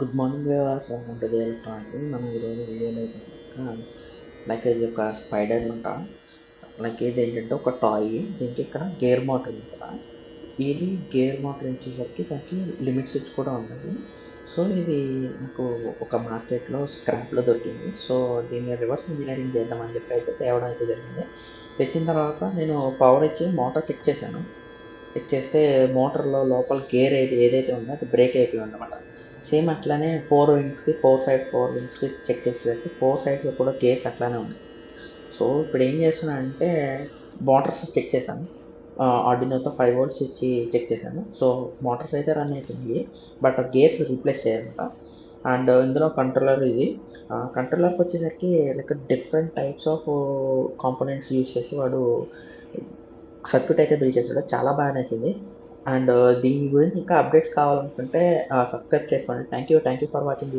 Good morning viewers, welcome to the electronic. మనం ఈరోజు వీడియోలో అయితే లైక్ ఇది ఒక స్పైడర్ అంట. లైక్ ఇది ఏంటంటే ఒక టాయ్. దీనికి ఇక్కడ గేర్ మోటార్ ఉంది కదా. ఇది గేర్ మోటార్ ఇచ్చేసరికి దానికి లిమిట్ స్విచ్ కూడా ఉంటుంది. సో ఇది నాకు ఒక మార్కెట్లో స్క్రాప్లో దొరికింది. సో దీన్ని రివర్స్ ఇంజనీరింగ్ చేద్దామని చెప్పి అయితే తేవడం అయితే జరిగింది. తెచ్చిన తర్వాత నేను పవర్ ఇచ్చి మోటార్ చెక్ చేశాను. చెక్ చేస్తే మోటార్లో లోపల గేర్ ఏదైతే ఉందో అది బ్రేక్ అయిపోయి ఉందన్నమాట. సేమ్ అట్లానే ఫోర్ వింగ్స్కి చెక్ చేసేసరికి ఫోర్ సైడ్స్లో కూడా గేర్స్ అట్లానే ఉన్నాయి. సో ఇప్పుడు ఏం చేస్తున్నానంటే మోటార్స్ చెక్ చేశాను. ఆర్డినోతో 5 volts ఇచ్చి చెక్ చేశాను. సో మోటార్స్ అయితే రన్ అవుతున్నాయి, బట్ గేర్స్ రీప్లేస్ చేయాలంట. అండ్ ఇందులో కంట్రోలర్ ఇది. కంట్రోలర్కి వచ్చేసరికి like different types of components use చేసి వాడు సర్క్యూట్ అయితే బిల్డ్ చేశాడు. చాలా బాగా నచ్చింది. అండ్ దీని గురించి ఇంకా అప్డేట్స్ కావాలనుకుంటే సబ్స్క్రైబ్ చేసుకోండి. Thank you for watching this.